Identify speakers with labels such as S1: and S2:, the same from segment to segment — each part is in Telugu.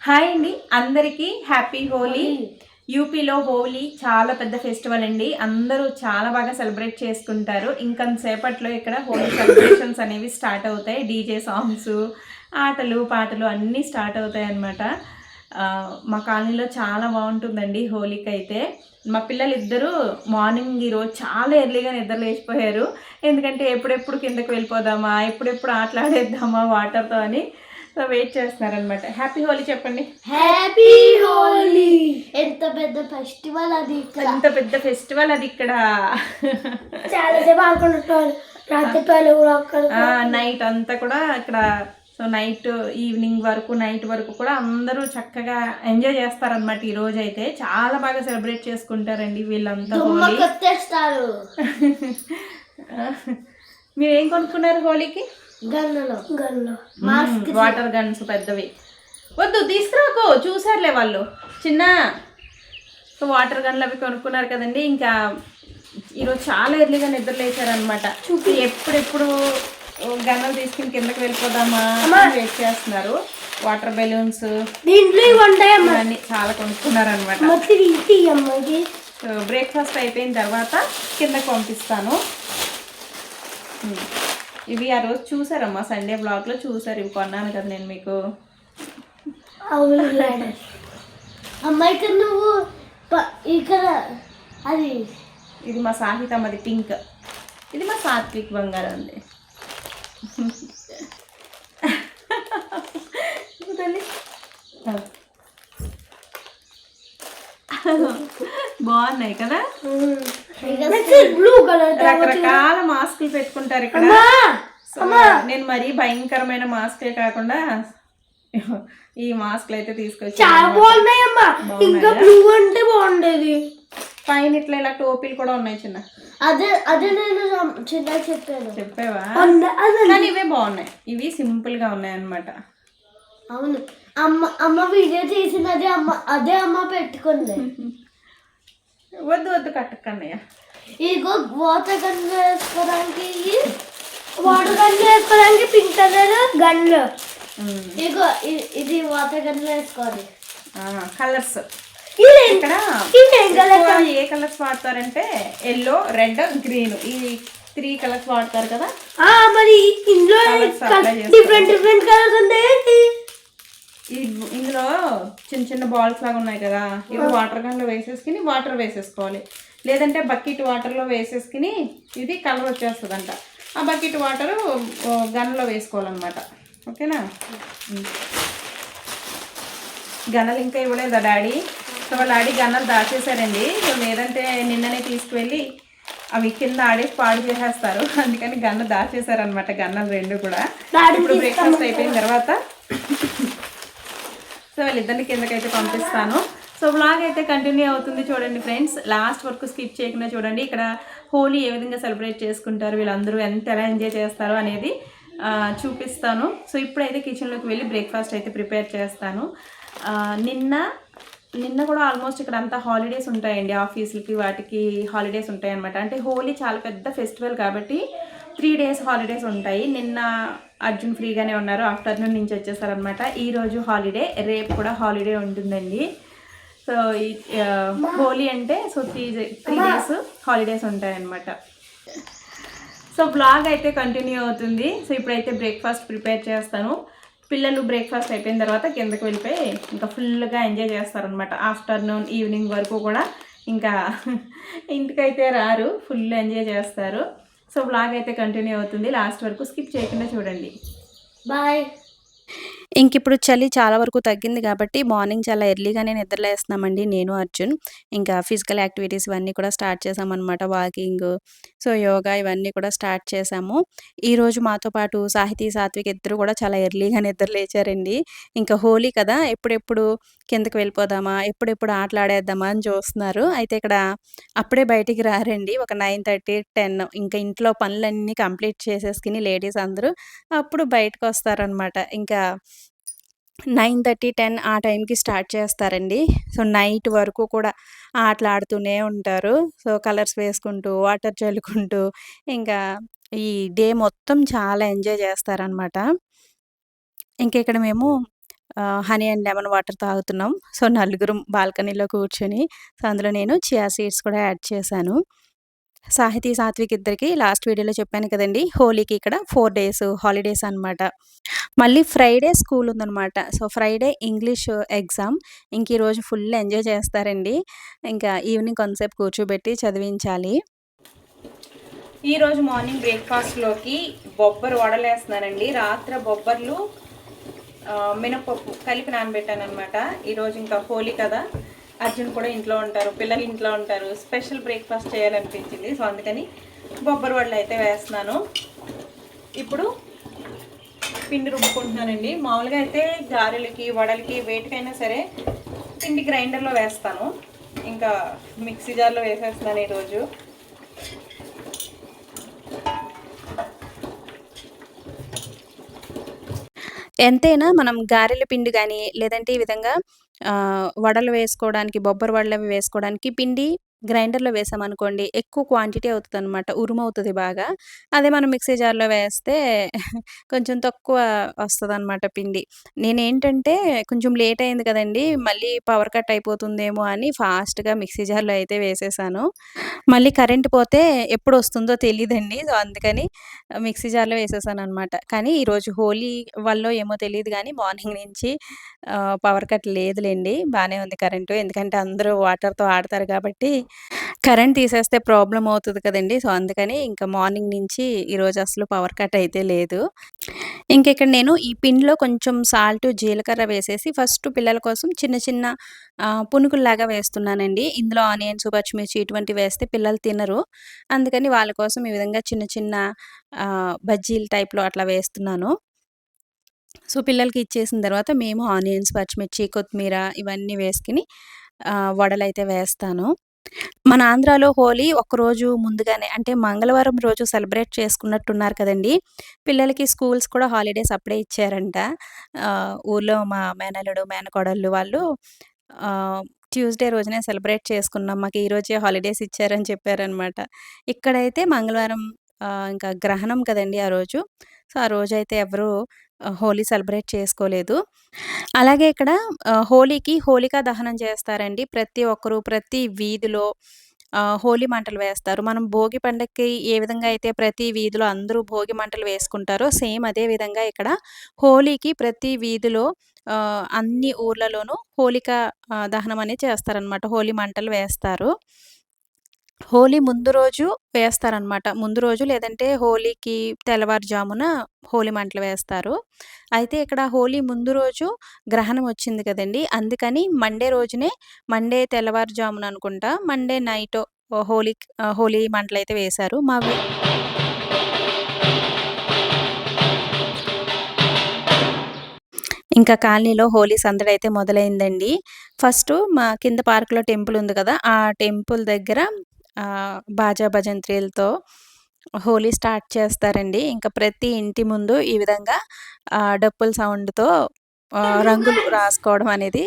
S1: హాయ్ అండి, అందరికీ హ్యాపీ హోలీ. యూపీలో హోలీ చాలా పెద్ద ఫెస్టివల్ అండి. అందరూ చాలా బాగా సెలబ్రేట్ చేసుకుంటారు. ఇంకొంతసేపట్లో ఇక్కడ హోలీ సెలబ్రేషన్స్ అనేవి స్టార్ట్ అవుతాయి. డీజే సాంగ్స్, ఆటలు పాటలు అన్నీ స్టార్ట్ అవుతాయి అన్నమాట. మా కాలనీలో చాలా బాగుంటుందండి హోలీకి అయితే. మా పిల్లలు ఇద్దరు మార్నింగ్ ఈరోజు చాలా ఎర్లీగా నిద్ర లేచిపోయారు. ఎందుకంటే ఎప్పుడెప్పుడు కిందకి వెళ్ళిపోదామా, ఎప్పుడెప్పుడు ఆటలాడేద్దామా వాటర్తో అని వెయిట్ చేస్తున్నారనమాట. హ్యాపీ హోలీ చెప్పండి.
S2: హ్యాపీ హోలీ. ఎంత పెద్ద ఫెస్టివల్ అది ఇక్కడ.
S1: ఎంత పెద్ద ఫెస్టివల్ అది ఇక్కడ.
S2: చాలా సేపు ఆడుకుంటారు. రాత్రి
S1: నైట్ అంతా కూడా ఇక్కడ. సో ఈవినింగ్ వరకు నైట్ వరకు కూడా అందరూ చక్కగా ఎంజాయ్ చేస్తారనమాట. ఈ రోజు అయితే చాలా బాగా సెలబ్రేట్ చేసుకుంటారండి వీళ్ళంతా హోలీ. మీరు ఏం కొనుక్కున్నారు హోలీకి? వాటర్ గన్స్ పెద్దవి వద్దు, తీసుకురాకు, చూసారులే వాళ్ళు చిన్న. సో వాటర్ గన్లు అవి కొనుక్కున్నారు కదండి. ఇంకా ఈరోజు చాలా ఎర్లీగా నిద్ర లేచారనమాట. ఎప్పుడెప్పుడు గన్నలు తీసుకుని కిందకి వెళ్ళిపోదామా వెయిట్ చేస్తున్నారు. వాటర్ బెలూన్స్ అన్నీ చాలా కొనుక్కున్నారు అనమాట. సో బ్రేక్ఫాస్ట్ అయిపోయిన తర్వాత కిందకి పంపిస్తాను. ఇవి ఆ రోజు చూసారమ్మా, సండే బ్లాగ్లో చూసారు. ఇవి కొన్నాను కదా నేను మీకు.
S2: అమ్మాయికి నువ్వు ఇక్కడ అది
S1: ఇది మా సాహితమ్మది పింక్, ఇది మా సాత్విక్ బంగారం ఉంది. బాగున్నాయి కదా.
S2: బ్లూ కలర్
S1: రకరకాల మాస్కులు పెట్టుకుంటారు ఇక్కడ. నేను మరీ భయంకరమైన మాస్కులే కాకుండా ఈ మాస్కులు అయితే తీసుకొచ్చి
S2: చాలా బాగున్నాయి అమ్మా. ఇంకా బ్లూ అంటే బాగుండేది.
S1: పైన ఇట్లా ఇలా టోపీలు కూడా ఉన్నాయి చిన్న.
S2: అదే నేను చిన్న
S1: చెప్పావా? కానీ ఇవే బాగున్నాయి, ఇవి సింపుల్ గా ఉన్నాయి అన్నమాట.
S2: అవును, అమ్మ వీడియో తీసినది అదే అమ్మ పెట్టుకుంది.
S1: వద్దు కట్టకన్నయ్య.
S2: ఇదిగో వాటర్ గన్ వేసుకోవడానికి, పింక్ కలర్ గన్లు. ఇదిగో ఇది వాటర్ గన్ వేసుకోవాలి.
S1: కలర్స్ ఇక్కడ ఏ కలర్స్ వాడతారంటే ఎల్లో, రెడ్, గ్రీన్, ఈ 3 కలర్స్ వాడతారు కదా.
S2: మరి ఇందులో డిఫరెంట్ కలర్స్ ఉంటాయి.
S1: ఇందులో చిన్న చిన్న బాల్స్ లాగా ఉన్నాయి కదా, ఇవి వాటర్ గన్లో వేసేసుకుని వాటర్ వేసేసుకోవాలి. లేదంటే బకెట్ వాటర్లో వేసేసుకుని ఇది కలర్ వచ్చేస్తుందంట. ఆ బకెట్ వాటరు గన్లో వేసుకోవాలన్నమాట. ఓకేనా? గన్నలు ఇంకా ఇవ్వలేదా డాడీ? సో వాళ్ళ డాడీ గన్నలు దాచేసారండి. సో లేదంటే నిన్ననే తీసుకువెళ్ళి అవి కింద ఆడేసి పాడు చేసేస్తారు. అందుకని గన్న దాచేసారనమాట, గన్నలు 2 కూడా. ఇప్పుడు బ్రేక్ఫాస్ట్ అయిపోయిన తర్వాత సో వాళ్ళిద్దరిని కిందకైతే పంపిస్తాను. సో వ్లాగ్ అయితే కంటిన్యూ అవుతుంది చూడండి ఫ్రెండ్స్. లాస్ట్ వరకు స్కిప్ చేయకుండా చూడండి. ఇక్కడ హోలీ ఏ విధంగా సెలబ్రేట్ చేసుకుంటారు, వీళ్ళందరూ ఎలా ఎంజాయ్ చేస్తారు అనేది చూపిస్తాను. సో ఇప్పుడైతే కిచెన్లోకి వెళ్ళి బ్రేక్ఫాస్ట్ అయితే ప్రిపేర్ చేస్తాను. నిన్న కూడా ఆల్మోస్ట్ ఇక్కడ అంతా హాలిడేస్ ఉంటాయండి, ఆఫీసులకి వాటికి హాలిడేస్ ఉంటాయి అనమాట. అంటే హోలీ చాలా పెద్ద ఫెస్టివల్ కాబట్టి 3 డేస్ హాలిడేస్ ఉంటాయి. నిన్న అర్జున్ ఫ్రీగానే ఉన్నారు, ఆఫ్టర్నూన్ నుంచి వచ్చేసారనమాట. ఈరోజు హాలిడే, రేపు కూడా హాలిడే ఉంటుందండి. సో హోలీ అంటే సో 3 డేస్ హాలిడేస్ ఉంటాయన్నమాట. సో బ్లాగ్ అయితే కంటిన్యూ అవుతుంది. సో ఇప్పుడైతే బ్రేక్ఫాస్ట్ ప్రిపేర్ చేస్తాను. పిల్లలు బ్రేక్ఫాస్ట్ అయిపోయిన తర్వాత కిందకి వెళ్ళిపోయి ఇంకా ఫుల్గా ఎంజాయ్ చేస్తారనమాట. ఆఫ్టర్నూన్ ఈవినింగ్ వరకు కూడా ఇంకా ఇంటికైతే రారు, ఫుల్ ఎంజాయ్ చేస్తారు. సో బ్లాగ్ అయితే కంటిన్యూ అవుతుంది, లాస్ట్ వరకు స్కిప్ చేయకుండా చూడండి.
S2: బాయ్.
S3: ఇంక ఇప్పుడు చలి చాలా వరకు తగ్గింది కాబట్టి మార్నింగ్ చాలా ఎర్లీగానే నిద్రలేస్తున్నామండి నేను, అర్జున్. ఇంకా ఫిజికల్ యాక్టివిటీస్ ఇవన్నీ కూడా స్టార్ట్ చేసామన్నమాట. వాకింగ్, సో యోగా ఇవన్నీ కూడా స్టార్ట్ చేసాము. ఈరోజు మాతో పాటు సాహితీ, సాత్విక్ ఇద్దరు కూడా చాలా ఎర్లీగా నిద్రలేచారండి. ఇంకా హోలీ కదా, ఎప్పుడెప్పుడు కిందకి వెళ్ళిపోదామా, ఎప్పుడెప్పుడు ఆటలాడేద్దామా అని చూస్తున్నారు. అయితే ఇక్కడ అప్పుడే బయటికి రారండి, ఒక 9:30, 10 ఇంకా ఇంట్లో పనులన్నీ కంప్లీట్ చేసేసుకుని లేడీస్ అందరూ అప్పుడు బయటకు వస్తారనమాట. ఇంకా 9:30, 10 ఆ టైంకి స్టార్ట్ చేస్తారండి. సో నైట్ వరకు కూడా ఆటలాడుతూనే ఉంటారు. సో కలర్స్ వేసుకుంటూ, వాటర్ చల్లుకుంటూ ఇంకా ఈ డే మొత్తం చాలా ఎంజాయ్ చేస్తారనమాట. ఇంక ఇక్కడ మేము హనీ అండ్ లెమన్ వాటర్ తాగుతున్నాం. సో, నలుగురం బాల్కనీలో కూర్చొని, సో, అందులో నేను చియా సీడ్స్ కూడా యాడ్ చేశాను. సాహితీ, సాత్విక్ ఇద్దరికీ లాస్ట్ వీడియోలో చెప్పాను కదండీ! హోలీకి ఇక్కడ 4 డేస్ హాలిడేస్ అనమాట. మళ్ళీ ఫ్రైడే స్కూల్ ఉందనమాట. So, Friday English exam. ఇంక ఈరోజు ఫుల్ ఎంజాయ్ చేస్తారండి. ఇంకా ఈవినింగ్ కొంతసేపు కూర్చోబెట్టి చదివించాలి. ఈరోజు మార్నింగ్ బ్రేక్‌ఫాస్ట్‌లోకి బొబ్బరు వడలేస్తున్నానండి. రాత్ర బొబ్బర్లు మినపప్పు కలిపి నానబెట్టాననమాట. ఈరోజు ఇంకా హోలీ కదా! అర్జున్ కూడా ఇంట్లో ఉంటారు, పిల్లలు ఇంట్లో ఉంటారు. Special breakfast చేయాలనిపించింది. సో, అందుకని బొబ్బరు వడలు అయితే వేస్తున్నాను. ఇప్పుడు పిండి రుబ్బుకుంటున్నానండి. మామూలుగా అయితే గారెలకి, వడలకి వేటికైనా సరే పిండి గ్రైండర్‌లో వేస్తాను. ఇంకా మిక్సీ జార్‌లో వేసేస్తున్నాను ఈరోజు. ఎంతైనా మనం గారెల పిండి గానీ, లేదంటే ఈ విధంగా వడలు వేసుకోవడానికి, బొబ్బరు వడలవి వేసుకోవడానికి పిండి గ్రైండర్‌లో వేసామనుకోండి, ఎక్కువ క్వాంటిటీ అవుతదనమాట. ఉరుమవుతది బాగా. అదే మనం మిక్సీ జార్‌లో వేస్తే కొంచెం తక్కువ వస్తదనమాట పిండి. నేనేంటంటే కొంచెం లేట్ అయింది కదండీ! మళ్ళీ పవర్ కట్ అయిపోతుందేమో అని ఫాస్ట్‌గా మిక్సీ జార్‌లో అయితే వేసేసాను. మళ్ళీ కరెంట్ పోతే ఎప్పుడొస్తుందో తెలీదండి. సో, అందుకని మిక్సీ జార్‌లో వేసేసాననమాట. కానీ ఈరోజు హోలీ వల్లో ఏమో తెలీదు గానీ మార్నింగ్ నుంచి పవర్ కట్ లేదులెండి. బానే ఉంది కరెంటు. ఎందుకంటే అందరూ వాటర్‌తో ఆడతారు కాబట్టి, కరెంట్ తీసేస్తే ప్రాబ్లమ్ అవుతది కదండీ! సో, అందుకని ఇంకా మార్నింగ్ నుంచి ఈరోజు అసలు పవర్ కట్ అయితే లేదు. ఇంకిక్కడ నేను ఈ పిండిలో కొంచెం సాల్టు, జీలకర్ర వేసేసి ఫస్ట్ పిల్లల కోసం చిన్న చిన్న పునుకుల్లాగా వేస్తున్నానండి. ఇందులో ఆనియన్స్, పచ్చిమిర్చి ఇటువంటివి వేస్తే పిల్లలు తినరు. అందుకని వాళ్ళ కోసం ఈ విధంగా చిన్న చిన్న బజ్జీల టైప్‌లో అట్లా వేస్తున్నాను. సో, పిల్లలకి ఇచ్చేసిన తర్వాత మేము ఆనియన్స్, పచ్చిమిర్చి, కొత్తిమీర ఇవన్నీ వేసుకొని వడలైతే వేస్తాను. మన ఆంధ్రాలో హోలీ ఒక్కరోజు ముందుగానే అంటే మంగళవారం రోజు సెలబ్రేట్ చేసుకున్నట్టున్నారు కదండీ! పిల్లలకి స్కూల్స్ కూడా హాలిడేస్ అప్పుడే ఇచ్చారంట. ఊర్లో మా మేనల్లుడు, మేనకోడళ్ళు వాళ్ళు ఆహ్, ట్యూస్‌డే రోజునే సెలబ్రేట్ చేసుకున్నాం. మాకు ఈరోజే హాలిడేస్ ఇచ్చారని చెప్పారనమాట. ఇక్కడైతే మంగళవారం ఇంకా గ్రహణం కదండీ ఆ రోజు. సో, ఆ రోజైతే ఎవరు హోలీ సెలబ్రేట్ చేసుకోలేదు. అలాగే ఇక్కడ హోలీకి హోలికా దహనం చేస్తారండి. ప్రతి ఒక్కరు ప్రతి వీధిలో హోలీ మంటలు వేస్తారు. మనం భోగి పండక్కి ఏ విధంగా అయితే ప్రతి వీధిలో అందరూ భోగి మంటలు వేసుకుంటారో సేమ్ అదే విధంగా ఇక్కడ హోలీకి ప్రతి వీధిలో అన్ని ఊర్లలోనూ హోలికా దహనం అనేది చేస్తారనమాట. హోలీ మంటలు వేస్తారు. హోలీ ముందు రోజు వేస్తారనమాట. ముందు రోజు లేదంటే హోలీకి తెల్లవారుజామున హోలీ మంటలు వేస్తారు. అయితే ఇక్కడ హోలీ ముందు రోజు గ్రహణం వచ్చింది కదండీ! అందుకని మండే రోజునే మండే తెల్లవారుజామున అనుకుంటా మండే నైటో హోలీ మంటలైతే వేశారు. ఇంకా కాలనీలో హోలీ సందడైతే మొదలైందండి. ఫస్టు మా కింద పార్క్‌లో టెంపుల్ ఉంది కదా! ఆ టెంపుల్ దగ్గర బాజా భజంత్రీలతో హోలీ స్టార్ట్ చేస్తారండి. ఇంకా ప్రతి ఇంటి ముందు ఈ విధంగా డప్పుల సౌండ్‌తో రంగులు రాసుకోవడం అనేది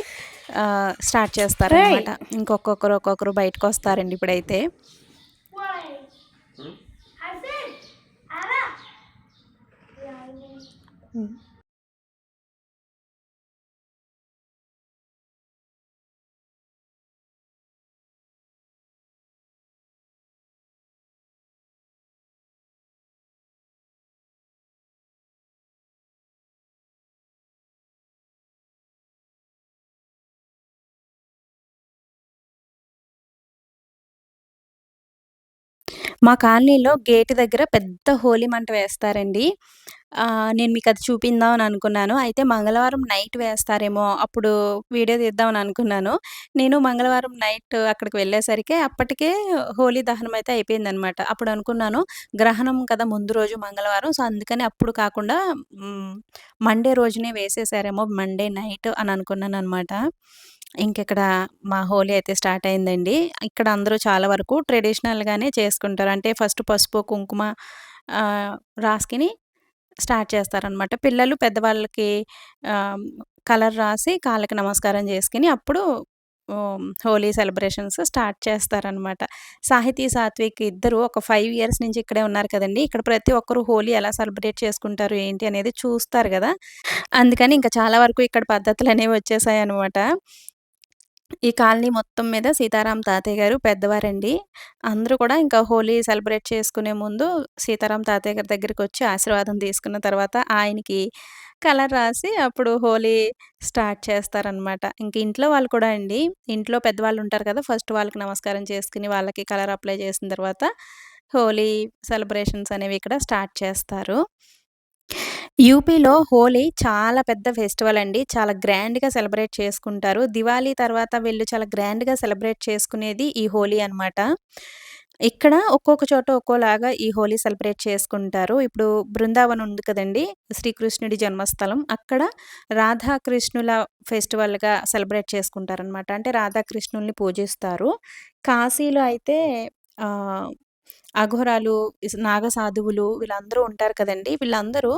S3: స్టార్ట్ చేస్తారనమాట. ఒక్కొక్కరు బయటకొస్తారండి ఇప్పుడైతే. హ్మ్. మా కాలనీలో గేట్ దగ్గర పెద్ద హోలీ మంట వేస్తారండి. నేను మీకది చూపిందామని అనుకున్నాను. అయితే మంగళవారం నైట్ వేస్తారేమో, అప్పుడు వీడియో తీద్దామని అనుకున్నాను. నేను మంగళవారం నైట్ అక్కడికి వెళ్ళేసరికి అప్పటికే హోలీ దహనం అయితే అయిపోయిందనమాట. అప్పుడు అనుకున్నాను గ్రహణం కదా ముందు రోజు మంగళవారం. సో, అందుకని అప్పుడు కాకుండా హ్మ్, మండే రోజునే వేసేసారేమో మండే నైట్ అని అనుకున్నాననమాట. ఇంకిక్కడ మా హోలీ అయితే స్టార్ట్ అయిందండి. ఇక్కడ అందరూ చాలా వరకు ట్రెడిషనల్‌గానే చేసుకుంటారు. అంటే ఫస్ట్ పసుపు, కుంకుమ ఆహ్, రాసుకొని స్టార్ట్ చేస్తారనమాట. పిల్లలు పెద్దవాళ్ళకి ఆహ్, కలర్ రాసి కాళ్ళకి నమస్కారం చేసుకొని అప్పుడు హోలీ సెలబ్రేషన్స్ స్టార్ట్ చేస్తారనమాట. సాహితీ, సాత్విక్ ఇద్దరు ఒక 5 ఇయర్స్ నుంచి ఇక్కడే ఉన్నారు కదండీ! ఇక్కడ ప్రతి ఒక్కరు హోలీ ఎలా సెలబ్రేట్ చేసుకుంటారు, ఏంటి అనేది చూస్తారు గదా! అందుకని ఇంకా చాలా వరకు ఇక్కడ పద్ధతులనేవి వచ్చేసాయనమాట. ఈ కాలనీ మొత్తం మీద సీతారాం తాతయ్య గారు పెద్దవారండి. అందరూ కూడా ఇంకా హోలీ సెలబ్రేట్ చేసుకునే ముందు సీతారాం తాతయ్య గారి దగ్గరికొచ్చి ఆశీర్వాదం తీసుకున్న తర్వాత ఆయనకి కలర్ రాసి అప్పుడు హోలీ స్టార్ట్ చేస్తారనమాట. ఇంక ఇంట్లో వాళ్ళు కూడా అండి, ఇంట్లో పెద్దవాళ్ళుంటారు కదా! ఫస్ట్ వాళ్ళకి నమస్కారం చేసుకొని వాళ్ళకి కలర్ అప్లై చేసిన తర్వాత హోలీ సెలబ్రేషన్స్ అనేవి ఇక్కడ స్టార్ట్ చేస్తారు. యూపీలో హోలీ చాలా పెద్ద ఫెస్టివల్ అండి. చాలా గ్రాండ్‌గా సెలబ్రేట్ చేసుకుంటారు. దివాళీ తర్వాత వీళ్ళు చాలా గ్రాండ్‌గా సెలబ్రేట్ చేసుకునేది ఈ హోలీ అనమాట. ఇక్కడ ఒక్కొక్క చోట ఒక్కోలాగా ఈ హోలీ సెలబ్రేట్ చేసుకుంటారు. ఇప్పుడు బృందావనం ఉంది కదండీ! శ్రీకృష్ణుడి జన్మస్థలం. అక్కడ రాధాకృష్ణుల ఫెస్టివల్‌గా సెలబ్రేట్ చేసుకుంటారనమాట. అంటే రాధాకృష్ణుల్ని పూజిస్తారు. కాశీలో అయితే ఆహ్ అఘోరాలు, నాగసాధువులు వీళ్ళందరూ ఉంటారు కదండీ! వీళ్ళందరూ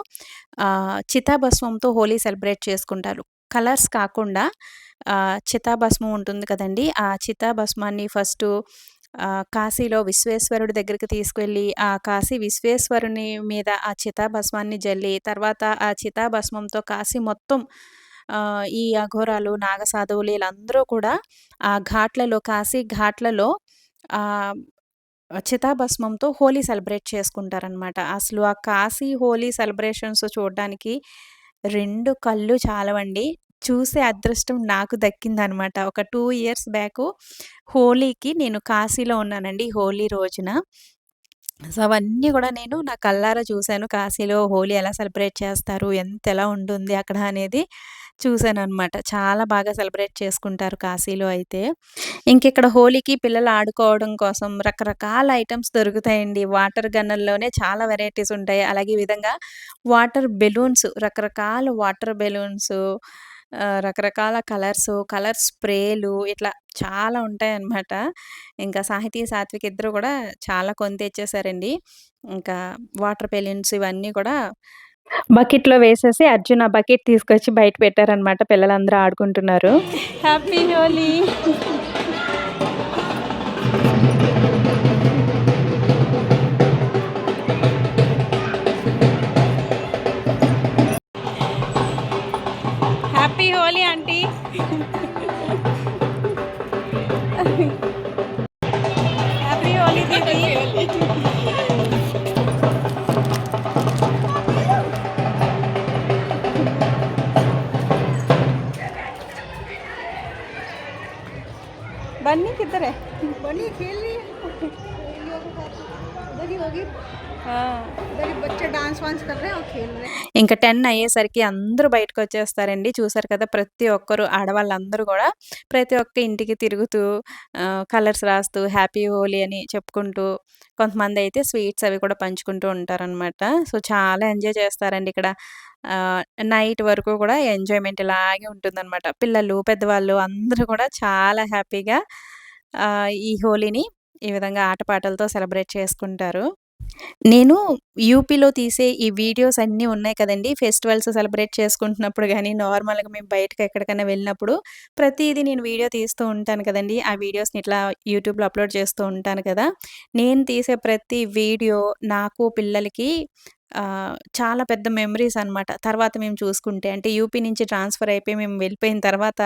S3: చితాభస్మంతో హోలీ సెలబ్రేట్ చేసుకుంటారు. కలర్స్ కాకుండా చితాభస్మం ఉంటుంది కదండీ! ఆ చితాభస్మాన్ని ఫస్టు కాశీలో విశ్వేశ్వరుడి దగ్గరికి తీసుకెళ్ళి, ఆ కాశీ విశ్వేశ్వరుని మీద ఆ చితాభస్మాన్ని జల్లి, తర్వాత ఆ చితాభస్మంతో కాశీ మొత్తం ఈ అఘోరాలు, నాగసాధువులు ఈళ్ళందరూ కూడా ఆ ఘాట్లలో కాశీ ఘాట్లలో ఆహ్ చితాభస్మంతో హోలీ సెలబ్రేట్ చేసుకుంటారనమాట. అసలు ఆ కాశీ హోలీ సెలబ్రేషన్స్ చూడ్డానికి 2 కళ్ళు చాలవండి. చూసే అదృష్టం నాకు దక్కిందనమాట. ఒక 2 ఇయర్స్ బ్యాకు హోలీకి నేను కాశీలో ఉన్నానండి హోలీ రోజున. సో, అవన్నీ గూడా నేను నా కళ్ళారా చూసాను. కాశీలో హోలీ ఎలా సెలబ్రేట్ చేస్తారు, ఎంతెలా ఉంటుంది అక్కడ అనేది చూసాననమాట. చాలా బాగా సెలబ్రేట్ చేసుకుంటారు కాశీలో అయితే. ఇంకిక్కడ హోలీకి పిల్లలు ఆడుకోవడం కోసం రకరకాల ఐటెమ్స్ దొరుకుతాయండి. వాటర్ గన్నుల్లోనే చాలా వెరైటీస్ ఉంటాయి. అలాగే ఈ విధంగా వాటర్ బెలూన్స్, రకరకాల వాటర్ బెలూన్సు, రకరకాల కలర్ స్ప్రేలు ఇట్లా చాలా ఉంటాయన్నమాట. ఇంకా సాహితీ, సాత్విక్ ఇద్దరు గూడా చాలా కొని తెచ్చేసారండి. ఇంకా వాటర్ బెలూన్స్ ఇవన్నీ కూడా బకెట్‌లో వేసేసి అర్జున్ ఆ బకెట్ తీసుకొచ్చి బయట పెట్టారనమాట. పిల్లలందరూ ఆడుకుంటున్నారు. Happy Holi. Happy Holi aunty. Happy Holi దీదీ. बन्नी किधर है?
S4: बनी खेल रही है उधर ही होगी।
S3: हाँ।
S4: उधर ही बच्चे डांस वांस कर रहे हैं और खेल रहे हैं।
S3: ఇంకా 10 అయ్యేసరికి అందరూ బయటకొచ్చేస్తారండి. చూసారు కదా! ప్రతి ఒక్కరు ఆడవాళ్ళందరూ గూడా ప్రతి ఒక్క ఇంటికి తిరుగుతూ కలర్స్ రాస్తూ హ్యాపీ హోలీ అని చెప్పుకుంటూ కొంతమందయితే స్వీట్స్ అవి కూడా పంచుకుంటూ ఉంటారనమాట. సో, చాలా ఎంజాయ్ చేస్తారండి ఇక్కడ. ఆహ్, నైట్ వరకు కూడా ఎంజాయ్‌మెంట్ ఇలాగే ఉంటుందనమాట. పిల్లలు, పెద్దవాళ్ళు అందరూ కూడా చాలా హ్యాపీగా ఈ హోలీని ఈ విధంగా ఆటపాటలతో సెలబ్రేట్ చేసుకుంటారు. నేను యూపీలో తీసే ఈ వీడియోస్ అన్నీ ఉన్నాయి కదండీ! ఫెస్టివల్స్ సెలబ్రేట్ చేసుకుంటున్నప్పుడు గానీ, నార్మల్‌గా మేము బయటకి ఎక్కడికైనా వెళ్ళినప్పుడు ప్రతీదీ నేను వీడియో తీస్తూ ఉంటాను కదండీ! ఆ వీడియోస్‌ని ఇట్లా యూట్యూబ్‌లో అప్‌లోడ్ చేస్తూ ఉంటాను కదా! నేను తీసే ప్రతి వీడియో నాకు, పిల్లలకి చాలా పెద్ద మెమరీస్ అనమాట. తర్వాత మేము చూసుకుంటే అంటే యూపీ నుంచి ట్రాన్స్‌ఫర్ అయిపోయి మేము వెళ్ళిపోయిన తర్వాత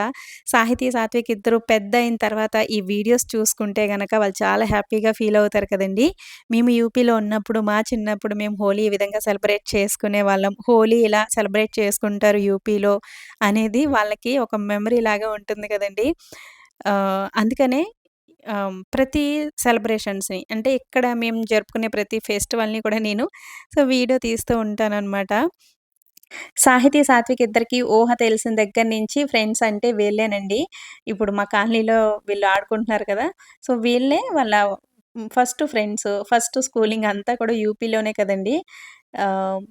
S3: సాహితీ, సాత్విక్ ఇద్దరు పెద్దయిన తర్వాత ఈ వీడియోస్ చూసుకుంటే గనక వాళ్ళు చాలా హ్యాపీగా ఫీల్ అవుతారు కదండీ! మేము యూపీలో ఉన్నప్పుడు మా చిన్నప్పుడు మేము హోలీ ఈ విధంగా సెలబ్రేట్ చేసుకునేవాళ్ళం. హోలీ ఇలా సెలబ్రేట్ చేసుకుంటారు యూపీలో అనేది వాళ్ళకి ఒక మెమరీ లాగా ఉంటుంది కదండీ! అందుకనే ప్రతి సెలబ్రేషన్స్‌ని అంటే ఇక్కడ మేము జరుపుకునే ప్రతి ఫెస్టివల్‌ని కూడా నేను వీడియో తీస్తూ ఉంటాననమాట. సాహితీ, సాత్విక్ ఇద్దరికీ ఊహ తెలిసిన దగ్గర నుంచి ఫ్రెండ్స్ అంటే వీళ్ళేనండి. ఇప్పుడు మా కాలనీలో వీళ్ళు ఆడుకుంటున్నారు కదా! వీళ్ళే వాళ్ళ ఫస్ట్ ఫ్రెండ్స్, ఫస్ట్ స్కూలింగ్ అంతా కూడా యూపీలోనే కదండీ! ఆహ్,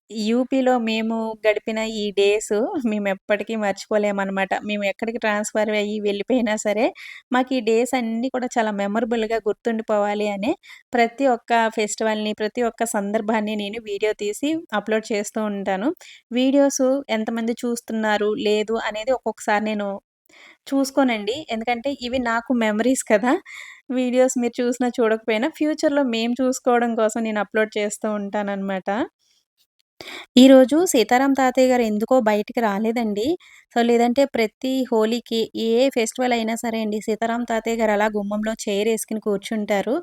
S3: యూపీలో మేము గడిపిన ఈ డేసు మేమెప్పటికీ మర్చిపోలేమనమాట. మేము ఎక్కడికి ట్రాన్స్‌ఫర్ అయ్యి వెళ్ళిపోయినా సరే, మాకు ఈ డేస్ అన్నీ కూడా చాలా మెమరబుల్‌గా గుర్తుండిపోవాలి అని ప్రతి ఒక్క ఫెస్టివల్‌ని, ప్రతి ఒక్క సందర్భాన్ని నేను వీడియో తీసి అప్‌లోడ్ చేస్తూ ఉంటాను. వీడియోసు ఎంతమంది చూస్తున్నారు, లేదు అనేది ఒక్కొక్కసారి నేను చూసుకోనండి. ఎందుకంటే ఇవి నాకు మెమరీస్ కదా! వీడియోస్ మీరు చూసినా చూడకపోయినా ఫ్యూచర్‌లో మేము చూసుకోవడం కోసం నేను అప్‌లోడ్ చేస్తూ ఉంటాననమాట. ఈరోజు సీతారాం తాతయ్య గారు ఎందుకో బయటికి రాలేదండి. సో, లేదంటే ప్రతి హోలీకి ఏ ఫెస్టివల్ అయినా సరే అండి, సీతారాం తాతయ్య గారు అలా గుమ్మంలో చైరేసుకొని కూర్చుంటారు.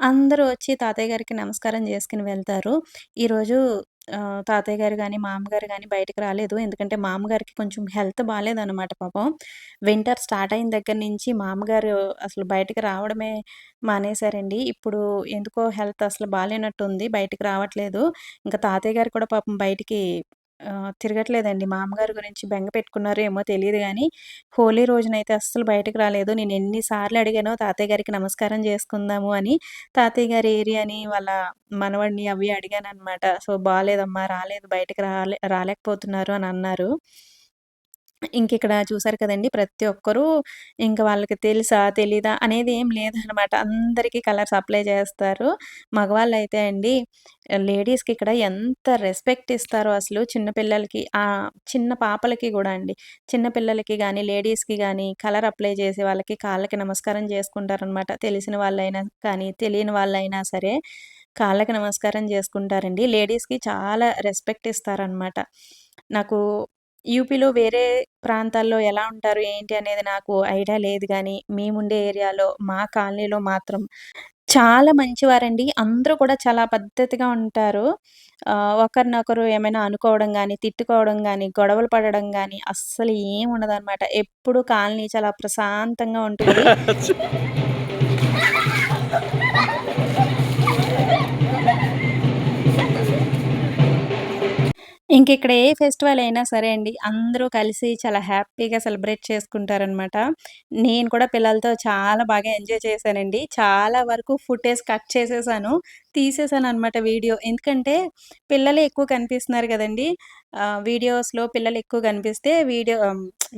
S3: అందరూ వచ్చి తాతయ్య గారికి నమస్కారం చేసుకొని వెళ్తారు. ఈరోజు తాతయ్య గారు గాని, మామగారు గాని బయటికి రాలేదు. ఎందుకంటే మామగారికి కొంచెం హెల్త్ బాలేదనమాట పాపం. వింటర్ స్టార్ట్ అయిన దగ్గర నుంచి మామగారు అసలు బయటికి రావడమే మానేశారండి. ఇప్పుడు ఎందుకో హెల్త్ అసలు బాలేనట్టుంది. బయటికి రావట్లేదు. ఇంక తాతయ్య గారు కూడా పాపం బయటికి తిరగట్లేదండి. మా అమ్మగారి గురించి బెంగ పెట్టుకున్నారో ఏమో తెలీదు గానీ, హోలీ రోజునైతే అస్సలు బయటకి రాలేదు. నేను ఎన్ని సార్లు అడిగానో తాతయ్య గారికి నమస్కారం చేసుకుందాము అని. తాతయ్య గారి ఏరియాని, వాళ్ళ మనవడిని అవి అడిగాననమాట. సో, "బాలేదమ్మా, రాలేదు, బయటకి రాలేకపోతున్నారు" అని అన్నారు. ఇంకిక్కడ చూసారు కదండీ! ప్రతి ఒక్కరూ ఇంక వాళ్ళకి తెలుసా? తెలీదా? అనేది ఏం లేదనమాట. అందరికీ కలర్స్ అప్లై చేస్తారు. మగవాళ్ళైతే అండి, లేడీస్‌కి ఇక్కడ ఎంత రెస్పెక్ట్ ఇస్తారో అసలు చిన్న పిల్లలకి, చిన్న పాపలకి గూడా అండి. చిన్న పిల్లలకి గానీ, లేడీస్‌కి గానీ కలర్ అప్లై చేసే వాళ్ళకి కాళ్ళకి నమస్కారం చేసుకుంటారనమాట. తెలిసిన వాళ్ళైనా కానీ, తెలియని వాళ్ళైనా సరే కాళ్ళకి నమస్కారం చేసుకుంటారండి. లేడీస్‌కి చాలా రెస్పెక్ట్ ఇస్తారనమాట. నాకు యూపీలో వేరే ప్రాంతాల్లో ఎలా ఉంటారు, ఏంటి అనేది నాకు ఐడియా లేదు గానీ, మేముండే ఏరియాలో, మా కాలనీలో మాత్రం చాలా మంచివారండి. అందరూ కూడా చాలా పద్ధతిగా ఉంటారు. ఒకరినొకరు ఏమైనా అనుకోవడం గానీ, తిట్టుకోవడం గానీ, గొడవలు పడడం గానీ అస్సలు ఏముండదనమాట. ఎప్పుడు కాలనీ చాలా ప్రశాంతంగా ఉంటుంది. ఇంకిక్కడ ఏ ఫెస్టివల్ అయినా సరే అండి, అందరూ కలిసి చాలా హ్యాపీగా సెలబ్రేట్ చేసుకుంటారనమాట. నేను కూడా పిల్లలతో చాలా బాగా ఎంజాయ్ చేశానండి. చాలా వరకు ఫుటేజ్ కట్ చేసేసాను. తీసేసాననమాట వీడియో. ఎందుకంటే పిల్లలే ఎక్కువ కనిపిస్తున్నారు గదండీ! వీడియోస్‌లో పిల్లలు ఎక్కువ కనిపిస్తే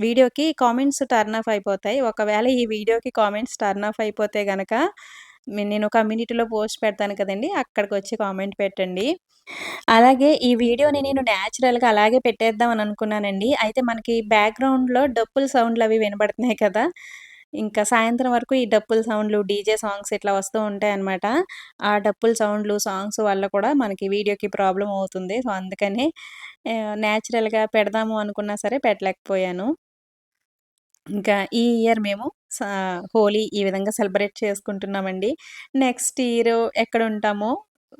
S3: వీడియోకి కామెంట్స్ టర్న్ ఆఫ్ అయిపోతాయి. ఒకవేళ ఈ వీడియోకి కామెంట్స్ టర్న్ ఆఫ్ అయిపోతే గనక నేను కమ్యూనిటీలో పోస్ట్ పెడతాను కదండీ! అక్కడికొచ్చి కామెంట్ పెట్టండి. అలాగే ఈ వీడియోని నేను నేచురల్‌గా అలాగే పెట్టేద్దాం అని అనుకున్నానండి. అయితే మనకి బ్యాక్‌గ్రౌండ్‌లో డప్పుల సౌండ్‌లవి వినబడుతున్నాయి కదా! ఇంకా సాయంత్రం వరకు ఈ డప్పుల సౌండ్‌లు, డీజే సాంగ్స్ ఇట్లా వస్తూ ఉంటాయన్నమాట. ఆ డప్పుల సౌండ్‌లు, సాంగ్స్ వల్ల కూడా మనకి వీడియోకి ప్రాబ్లమ్ అవుతుంది. సో, అందుకని నేచురల్‌గా పెడదాము అనుకున్నా సరే పెట్టలేకపోయాను. ఇంకా ఈ ఇయర్ మేము సా హోలీ ఈ విధంగా సెలబ్రేట్ చేసుకుంటున్నామండి. నెక్స్ట్ ఇయర్ ఎక్కడుంటామో,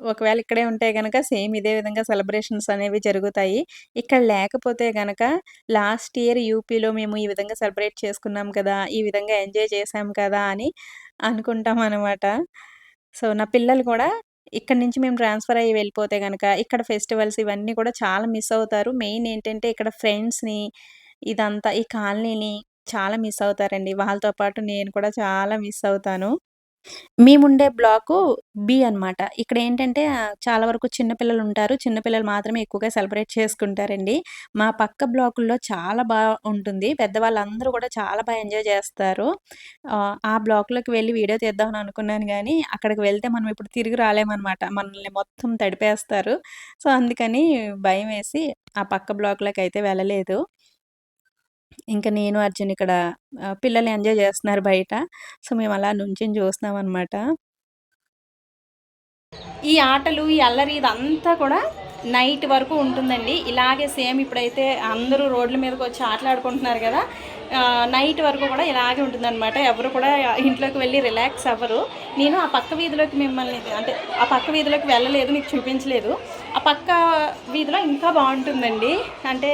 S3: ఒకవేళ ఇక్కడే ఉంటే గనక సేమ్ ఇదే విధంగా సెలబ్రేషన్స్ అనేవి జరుగుతాయి. ఇక్కడ లేకపోతే గనక లాస్ట్ ఇయర్ యూపీలో మేము ఈ విధంగా సెలబ్రేట్ చేసుకున్నాం కదా! ఈ విధంగా ఎంజాయ్ చేశాం కదా! అని అనుకుంటామనమాట. సో, నా పిల్లలు కూడా ఇక్కడి నుంచి మేము ట్రాన్స్‌ఫర్ అయ్యి వెళ్ళిపోతే గనక ఇక్కడ ఫెస్టివల్స్ ఇవన్నీ కూడా చాలా మిస్ అవుతారు. మెయిన్ ఏంటంటే ఇక్కడ ఫ్రెండ్స్‌ని, ఇదంతా ఈ కాలనీని చాలా మిస్ అవుతారండి. వాళ్ళతో పాటు నేను కూడా చాలా మిస్ అవుతాను. మేముండే బ్లాకు బి అనమాట. ఇక్కడేంటంటే చాలా వరకు చిన్న పిల్లలుంటారు. చిన్న పిల్లలు మాత్రమే ఎక్కువగా సెలబ్రేట్ చేసుకుంటారండి. మా పక్క బ్లాకుల్లో చాలా ఉంటుంది. పెద్దవాళ్ళందరూ కూడా చాలా ఎంజాయ్ చేస్తారు. ఆ బ్లాక్‌లోకి వెళ్లి వీడియో తీద్దామని అనుకున్నాను గానీ, అక్కడికి వెళ్తే మనం ఇప్పుడు తిరిగి రాలేమనమాట. మనల్ని మొత్తం తడిపేస్తారు. సో, అందుకని భయమేసి ఆ పక్క బ్లాక్‌లోకయితే వెళ్ళలేదు. ఇంక నేను, అర్జున్ ఇక్కడ పిల్లలు ఎంజాయ్ జేస్తున్నారు బయట. సో, మేమలా నుంచొని చూస్తున్నామనమాట.
S1: ఈ ఆటలు, ఈ అల్లరి ఇదంతా కూడా నైట్ వరకు ఉంటుందండి. ఇలాగే సేమ్ ఇప్పుడైతే అందరూ రోడ్ల మీదకొచ్చి ఆటలాడుకుంటున్నారు గదా! నైట్ వరకు కూడా ఇలాగే ఉంటుందనమాట. ఎవరు కూడా ఇంట్లోకి వెళ్ళి రిలాక్స్ అవ్వరు. నేను ఆ పక్క వీధిలోకి అంటే ఆ పక్క వీధిలోకి వెళ్ళలేదు, మీకు చూపించలేదు. ఆ పక్క వీధిలో ఇంకా బావుంటుందండి. అంటే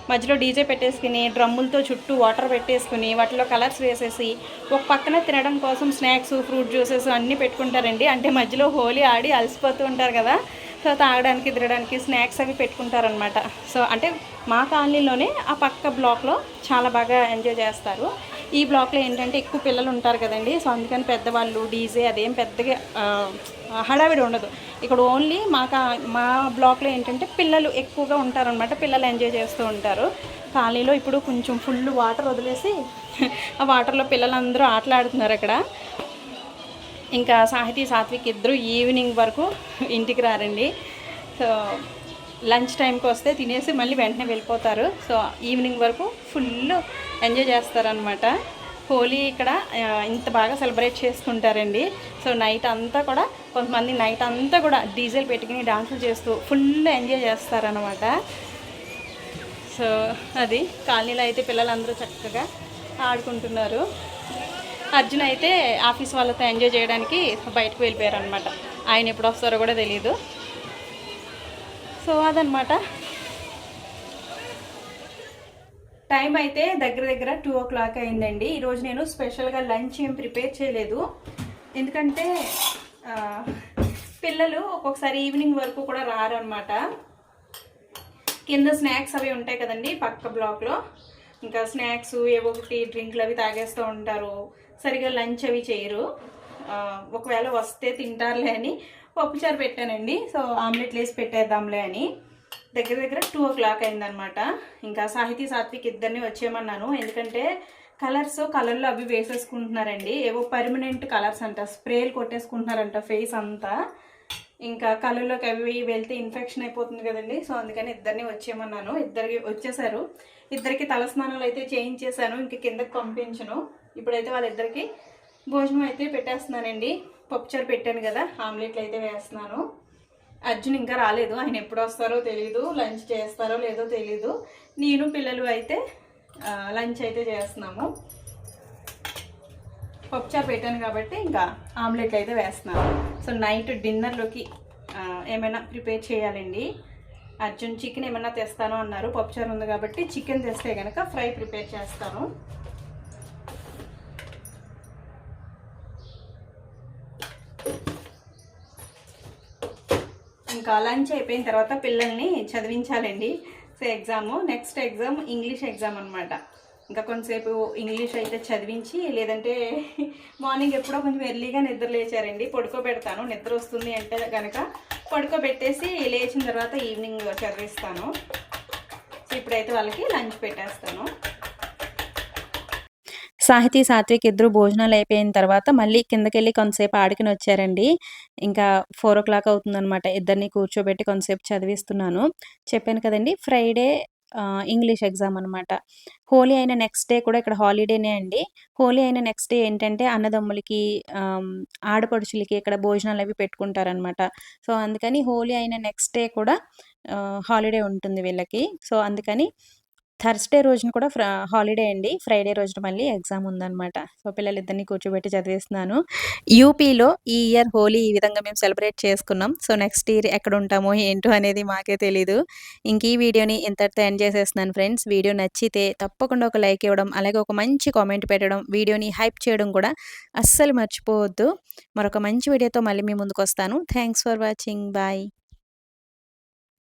S1: మధ్యలో డీజే పెట్టేసుకుని, డ్రమ్ములతో చుట్టూ వాటర్ పెట్టేసుకుని, వాటిలో కలర్స్ వేసేసి, ఒక పక్కన తినడం కోసం స్నాక్స్, ఫ్రూట్ జ్యూసెస్ అన్నీ పెట్టుకుంటారండి. అంటే మధ్యలో హోలీ ఆడి అలసిపోతూ ఉంటారు కదా! సో, తాగడానికి, తినడానికి స్నాక్స్ అవి పెట్టుకుంటారనమాట. సో, అంటే మా కాలనీలోనే ఆ పక్క బ్లాక్‌లో చాలా బాగా ఎంజాయ్ చేస్తారు. ఈ బ్లాక్‌లో ఏంటంటే ఎక్కువ పిల్లలు ఉంటారు కదండీ! సో, అందుకని పెద్దవాళ్ళు డీజే అదేం పెద్దగా హడావిడి ఉండదు. ఇక్కడ ఓన్లీ మా బ్లాక్‌లో ఏంటంటే పిల్లలు ఎక్కువగా ఉంటారనమాట. పిల్లలు ఎంజాయ్ చేస్తూ ఉంటారు. కాలనీలో ఇప్పుడు కొంచెం ఫుల్ వాటర్ వదిలేసి ఆ వాటర్‌లో పిల్లలందరూ ఆటలాడుతున్నారక్కడ. ఇంకా సాత్విక్ ఇద్దరు ఈవినింగ్ వరకు ఇంటికి రారండి. సో, లంచ్ టైంకి వస్తే తినేసి మళ్ళీ వెంటనే వెళ్ళిపోతారు. సో ఈవినింగ్ వరకు ఫుల్ ఎంజాయ్ చేస్తారనమాట. హోలీ ఇక్కడ ఇంత బాగా సెలబ్రేట్ చేసుకుంటారండి. సో నైట్ అంతా కూడా కొంతమంది నైట్ అంతా కూడా డీజేలు పెట్టుకుని డాన్సులు చేస్తూ ఫుల్ ఎంజాయ్ చేస్తారనమాట. సో అది కాలనీలో అయితే పిల్లలందరూ చక్కగా ఆడుకుంటున్నారు. అర్జున్ అయితే ఆఫీస్ వాళ్ళతో ఎంజాయ్ చేయడానికి బయటకు వెళ్ళిపోయారు అనమాట. ఆయన ఎప్పుడు వస్తారో కూడా తెలియదు. సో అదనమాట. టైం అయితే దగ్గర దగ్గర 2 o'clock అయిందండి. ఈరోజు నేను స్పెషల్గా లంచ్ ఏం ప్రిపేర్ చేయలేదు. ఎందుకంటే పిల్లలు ఒక్కొక్కసారి ఈవినింగ్ వరకు కూడా రారనమాట. కింద స్నాక్స్ అవి ఉంటాయి కదండి పక్క బ్లాక్లో, ఇంకా స్నాక్స్ ఏవో ఒకటి డ్రింక్లు అవి తాగేస్తూ ఉంటారు. సరిగా లంచ్ అవి చేయరు. ఒకవేళ వస్తే తింటారులే అని పప్పుచారు పెట్టానండి. సో ఆమ్లెట్లు వేసి పెట్టేద్దాంలే అని. దగ్గర దగ్గర 2 o'clock అయిందనమాట. ఇంకా సాహితీ సాత్విక్ ఇద్దరిని వచ్చేయమన్నాను. ఎందుకంటే కలర్లో అవి వేసేసుకుంటున్నారండి. ఏవో పర్మనెంట్ కలర్స్ అంట, స్ప్రేలు కొట్టేసుకుంటున్నారంట ఫేస్ అంతా. ఇంకా కళ్ళల్లోకి అవి వెళ్తే ఇన్ఫెక్షన్ అయిపోతుంది కదండి. సో అందుకని ఇద్దరిని వచ్చేయమన్నాను. ఇద్దరికి వచ్చేసారు. ఇద్దరికి తలస్నానాలు అయితే చేయించేసాను. ఇంక కిందకి పంపించను. ఇప్పుడైతే వాళ్ళిద్దరికి భోజనం అయితే పెట్టేస్తున్నానండి. పప్పుచారు పెట్టాను కదా, ఆమ్లెట్లు అయితే వేస్తున్నాను. అర్జున్ ఇంకా రాలేదు. ఆయన ఎప్పుడు వస్తారో తెలీదు, లంచ్ చేస్తారో లేదో తెలీదు. నేను పిల్లలు అయితే లంచ్ అయితే చేస్తున్నాము. పప్పుచారు పెట్టాను కాబట్టి ఇంకా ఆమ్లెట్లు అయితే వేస్తున్నాను. సో నైట్ డిన్నర్లోకి ఏమైనా ప్రిపేర్ చేయాలండి. అర్జున్ చికెన్ ఏమైనా తెస్తాను అన్నారు. పప్పుచారు ఉంది కాబట్టి చికెన్ తెస్తే కనుక ఫ్రై ప్రిపేర్ చేస్తాను. ఇంకా లంచ్ అయిపోయిన తర్వాత పిల్లల్ని చదివించాలండి. So next exam English exam అనమాట. ఇంకా కొంతసేపు ఇంగ్లీష్ అయితే చదివించి, లేదంటే మార్నింగ్ ఎప్పుడో కొంచెం ఎర్లీగా నిద్ర లేచారండి, పడుకోబెడతాను. నిద్ర వస్తుంది అంటే కనుక పడుకోబెట్టేసి లేచిన తర్వాత ఈవినింగ్ చదివిస్తాను. సో ఇప్పుడైతే వాళ్ళకి లంచ్ పెట్టేస్తాను.
S3: సాహితీ సాత్విక్ ఇద్దరు భోజనాలు అయిపోయిన తర్వాత మళ్ళీ కిందకెళ్ళి కొంతసేపు ఆడుకుని వచ్చారండి. ఇంకా 4 o'clock అవుతుందనమాట. ఇద్దరిని కూర్చోబెట్టి కొంతసేపు చదివిస్తున్నాను. చెప్పాను కదండి, ఫ్రైడే ఇంగ్లీష్ ఎగ్జామ్ అనమాట. హోలీ అయిన నెక్స్ట్ డే కూడా ఇక్కడ హాలిడేనే అండి. హోలీ అయిన నెక్స్ట్ డే ఏంటంటే అన్నదమ్ములకి, ఆడపడుచులకి ఇక్కడ భోజనాలు అవి పెట్టుకుంటారనమాట. సో అందుకని హోలీ అయిన నెక్స్ట్ డే కూడా హాలిడే ఉంటుంది వీళ్ళకి. సో అందుకని థర్స్‌డే రోజున కూడా హాలిడే అండి. ఫ్రైడే రోజున మళ్ళీ ఎగ్జామ్ ఉందనమాట. సో పిల్లలిద్దరిని కూర్చోబెట్టి చదివిస్తున్నాను. యూపీలో ఈ ఇయర్ హోలీ ఈ విధంగా మేము సెలబ్రేట్ చేసుకున్నాం. సో నెక్స్ట్ ఇయర్ ఎక్కడుంటామో ఏంటో అనేది మాకే తెలీదు. ఇంక ఈ వీడియోని ఇంతటితో ఎండ్ చేసేస్తున్నాను ఫ్రెండ్స్. వీడియో నచ్చితే తప్పకుండా ఒక లైక్ ఇవ్వడం, అలాగే ఒక మంచి కామెంట్ పెట్టడం, వీడియోని హైప్ చేయడం కూడా అస్సలు మర్చిపోవద్దు. మరొక మంచి వీడియోతో మళ్ళీ మీ ముందుకొస్తాను. Thanks for watching. బాయ్.